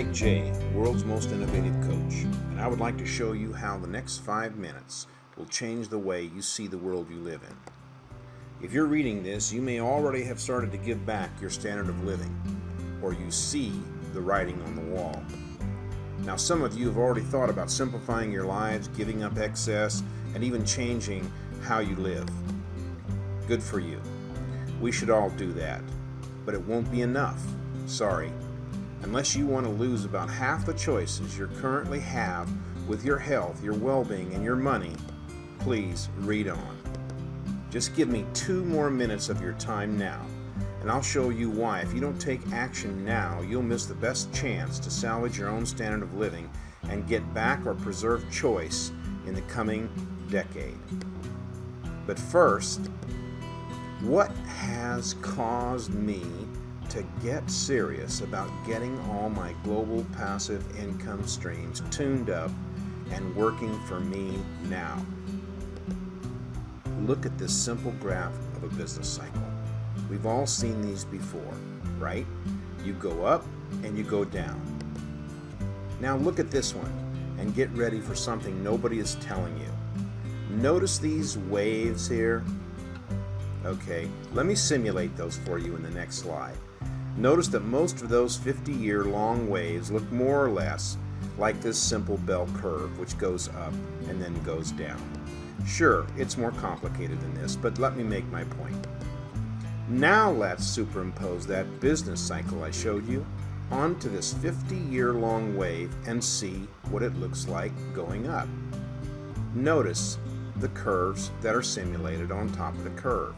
Mike J., world's most innovative coach, and I would like to show you how the next 5 minutes will change the way you see the world you live in. If you're reading this, you may already have started to give back your standard of living, or you see the writing on the wall. Now, some of you have already thought about simplifying your lives, giving up excess, and even changing how you live. Good for you. We should all do that, but it won't be enough. Sorry. Unless you want to lose about half the choices you currently have with your health, your well-being, and your money, please read on. Just give me 2 more minutes of your time now, and I'll show you why if you don't take action now, you'll miss the best chance to salvage your own standard of living and get back or preserve choice in the coming decade. But first, what has caused me to get serious about getting all my global passive income streams tuned up and working for me now? Look at this simple graph of a business cycle. We've all seen these before, right? You go up and you go down. Now look at this one and get ready for something nobody is telling you. Notice these waves here? Okay, let me simulate those for you in the next slide. Notice that most of those 50-year long waves look more or less like this simple bell curve, which goes up and then goes down. Sure, it's more complicated than this, but let me make my point. Now let's superimpose that business cycle I showed you onto this 50-year long wave and see what it looks like going up. Notice the curves that are simulated on top of the curve.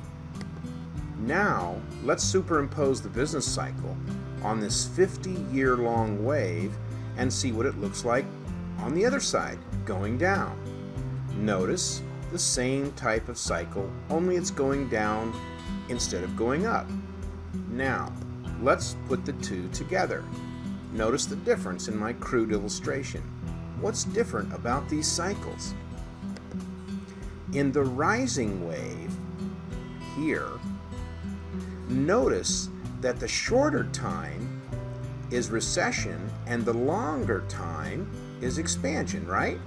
Now, let's superimpose the business cycle on this 50-year long wave and see what it looks like on the other side, going down. Notice the same type of cycle, only it's going down instead of going up. Now, let's put the two together. Notice the difference in my crude illustration. What's different about these cycles? In the rising wave here, notice that the shorter time is recession and the longer time is expansion, right?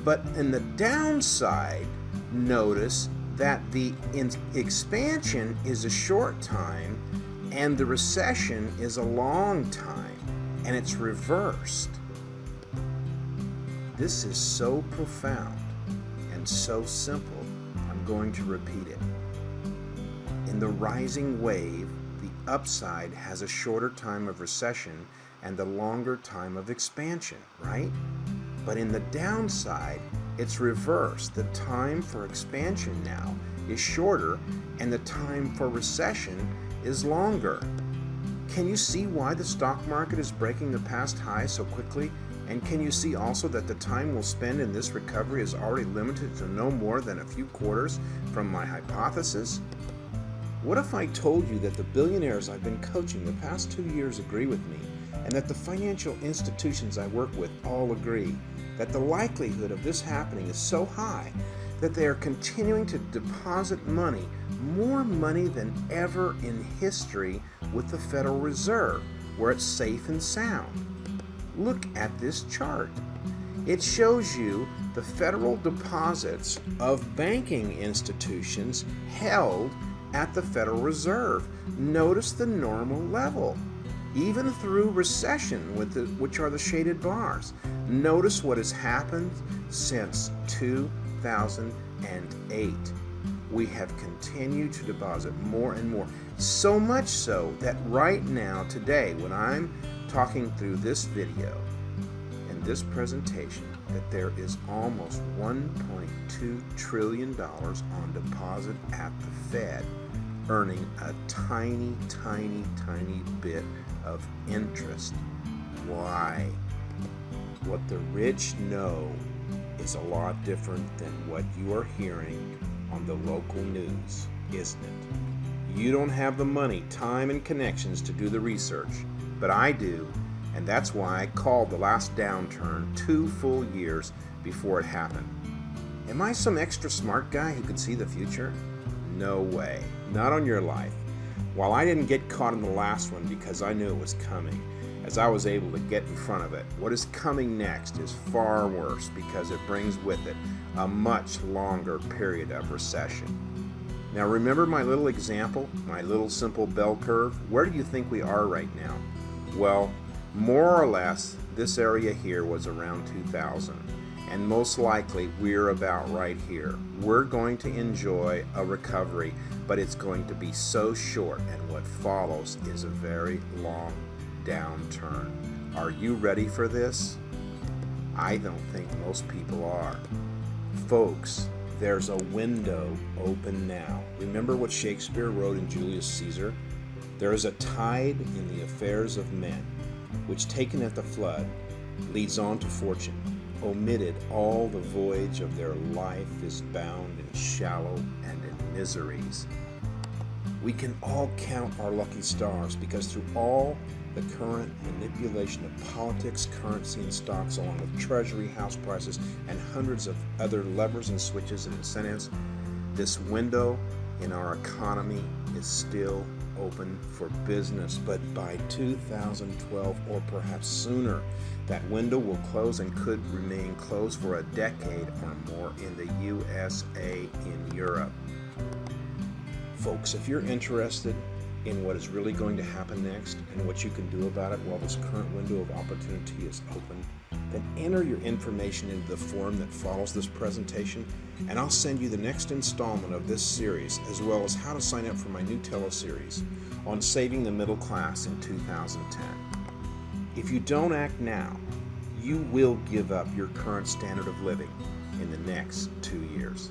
But in the downside, notice that the expansion is a short time and the recession is a long time, and it's reversed. This is so profound and so simple, I'm going to repeat it. In the rising wave, the upside has a shorter time of recession and a longer time of expansion, right? But in the downside, it's reversed. The time for expansion now is shorter and the time for recession is longer. Can you see why the stock market is breaking the past high so quickly? And can you see also that the time we'll spend in this recovery is already limited to no more than a few quarters from my hypothesis? What if I told you that the billionaires I've been coaching the past 2 years agree with me, and that the financial institutions I work with all agree, that the likelihood of this happening is so high that they are continuing to deposit money, more money than ever in history, with the Federal Reserve, where it's safe and sound? Look at this chart. It shows you the federal deposits of banking institutions held at the Federal Reserve. Notice the normal level, even through recession, which are the shaded bars. Notice what has happened since 2008. We have continued to deposit more and more, so much so that right now, today, when I'm talking through this video and this presentation, that there is almost $1.2 trillion on deposit at the Fed, earning a tiny, tiny, tiny bit of interest. Why? What the rich know is a lot different than what you are hearing on the local news, isn't it? You don't have the money, time, and connections to do the research, but I do. And that's why I called the last downturn 2 full years before it happened. Am I some extra smart guy who could see the future? No way. Not on your life. While I didn't get caught in the last one because I knew it was coming, as I was able to get in front of it. What is coming next is far worse because it brings with it a much longer period of recession. Now remember my little example, my little simple bell curve? Where do you think we are right now? Well, more or less, this area here was around 2000, and most likely we're about right here. We're going to enjoy a recovery, but it's going to be so short, and what follows is a very long downturn. Are you ready for this? I don't think most people are. Folks, there's a window open now. Remember what Shakespeare wrote in Julius Caesar? There is a tide in the affairs of men, which taken at the flood leads on to fortune. Omitted, all the voyage of their life is bound in shallow and in miseries. We can all count our lucky stars because through all the current manipulation of politics, currency, and stocks, along with treasury, house prices, and hundreds of other levers and switches and incentives, this window in our economy is still open for business. But by 2012 or perhaps sooner, that window will close and could remain closed for a decade or more in the USA, in Europe. Folks, if you're interested in what is really going to happen next and what you can do about it while this current window of opportunity is open, then enter your information into the form that follows this presentation, and I'll send you the next installment of this series, as well as how to sign up for my new teleseries on saving the middle class in 2010. If you don't act now, you will give up your current standard of living in the next 2 years.